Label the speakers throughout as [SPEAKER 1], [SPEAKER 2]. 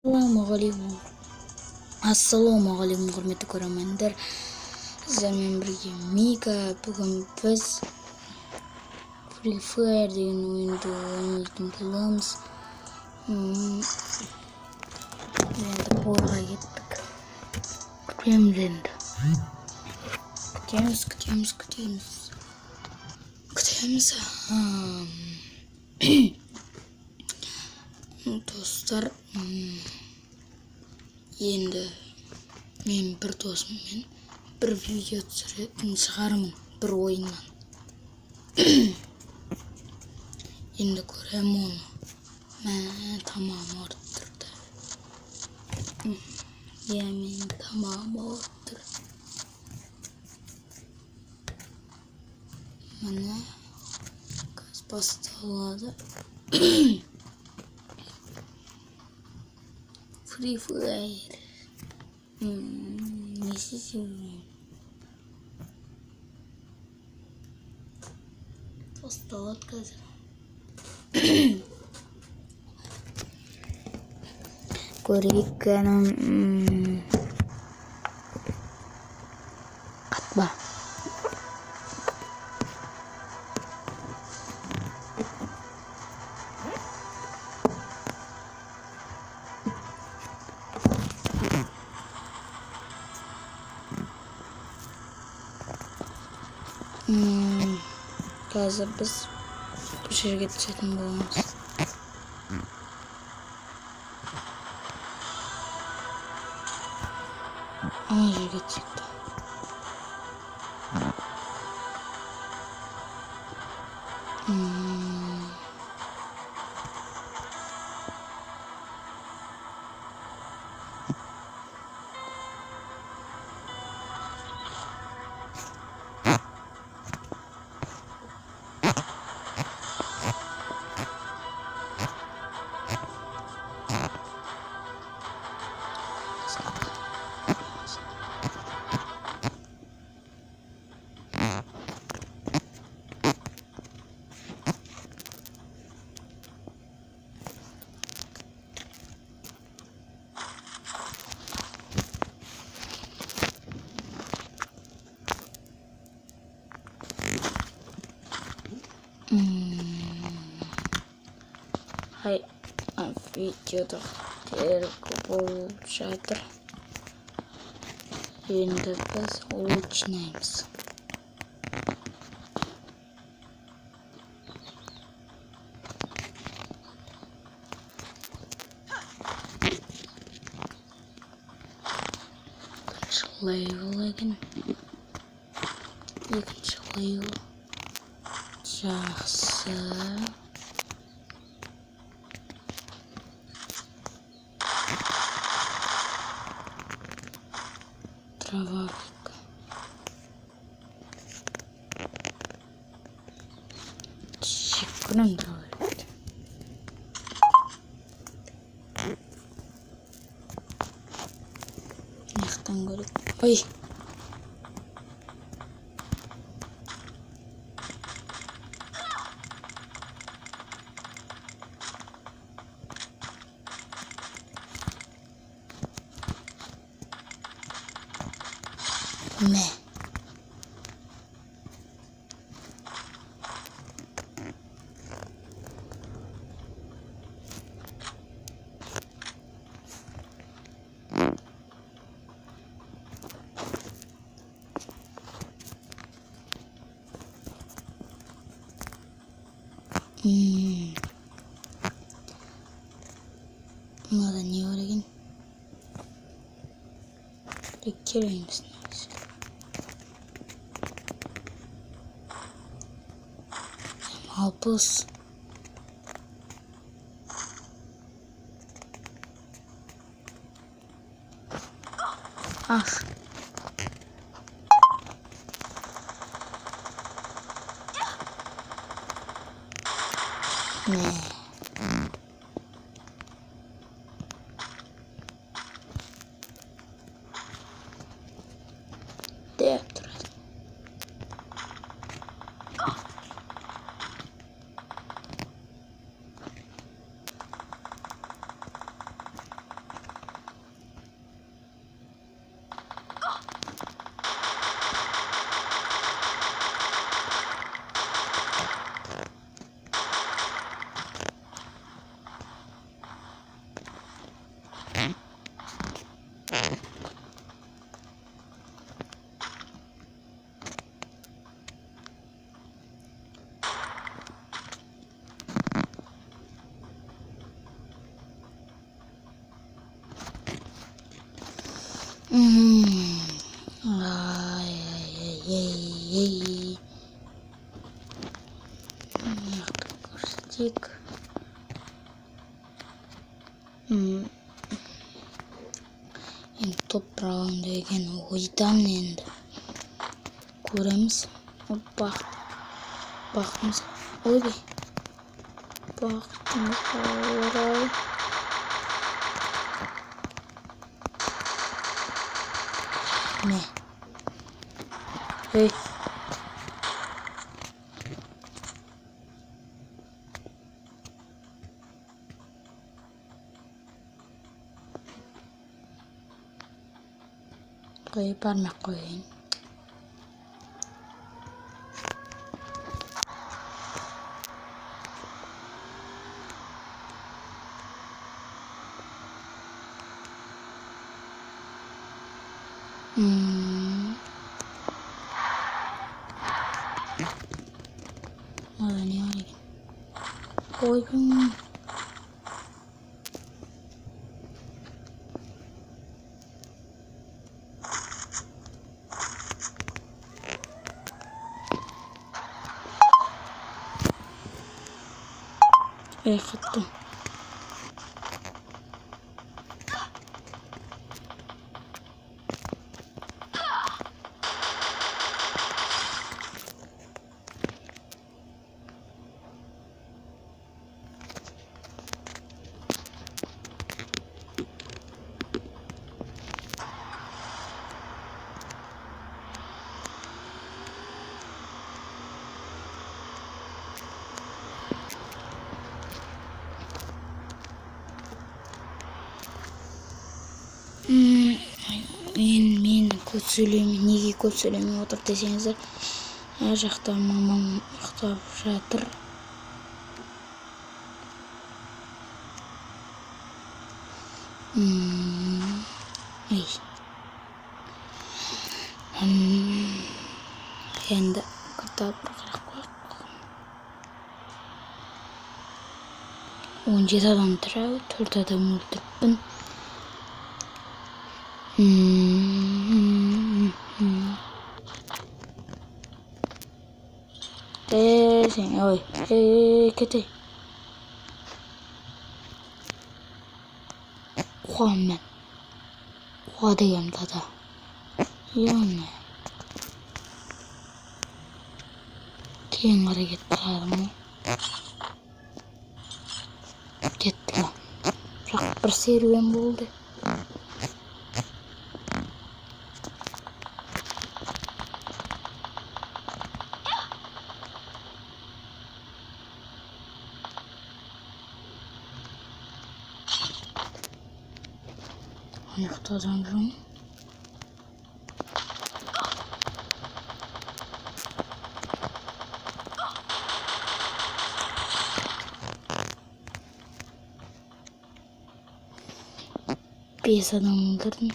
[SPEAKER 1] Assalamualaikum. Assalamualaikum құрметті көрермендер. Сіздермен бірге Мика. Бүгін біз Free Fire деген ойынды ойнайтын боламыз. Енді бойға кеттік. Күтеміз енді. Күтеміз. Достар, енді мен бір досыммен бір видео түсіретін шығармын бір ойыннан. Енді көрем оны. Тамам ауырттырды. Мен тамам ауырттыр. Міне газ басталады. Free Fire. Не істеймін? Басталады қазір. Көрейік қатба. Қазір біз бұл жерге түсетін боламыз. Ана жерге түседі. Видеода тергі болып жатыр. Енді біз ойнаймыз. Екінші левел екен. Екінші левел. Жақсы. Траварка. Шикарный траварка. Нехтан говорит. Ой. Не. Надо не ореген. Рекерейміз. Алпыс. Аш. Не. Театр. Ай, ай. Нақты көрсетейік. Енді топырағында екен ойдам енді. Көреміз. Бақтымыз. Ойбай. Бақтымыз орай. Не? Ей. Бармақ қойын. Не var ekan? Qo'ydim. Qatdi. Men көп сөйлеймін. Неге көп сөйлемей отыр десеңіздер, ар жақта мамам ұйықтап жатыр. Енді кітап қарап қойып. 17 адам тұр, 4 адам өлтіріппін. Сен, ой, кете. Қуаммен. Қуа дегем дада. Яны. Кейін қарай кетіп қаладым ғой. Кетті. Бірақ бір серуен болды. Аяқта адам жоқ. Бес адам өлтірдім.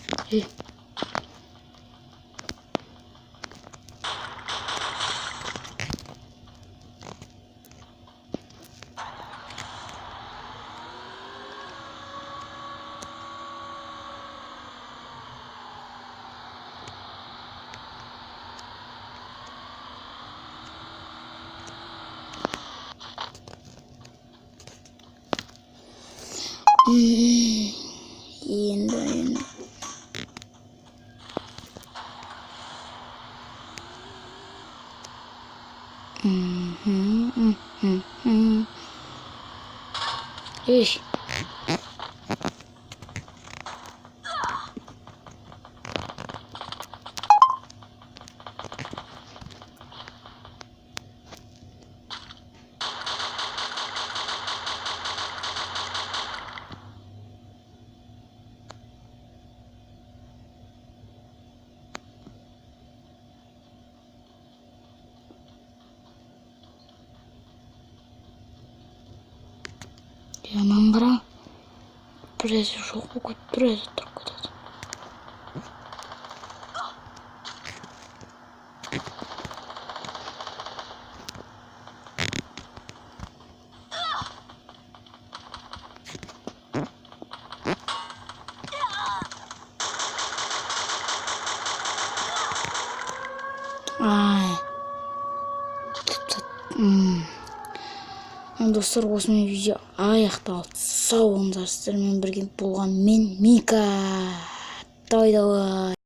[SPEAKER 1] Енді. Еш. Яман қара. Біресі жоқ болып біресі тұрып кетеді. Ай. Достар, осымен видео аяқталды. Сау болыңыздар, сіздермен бірге болған мен Мика. Давай.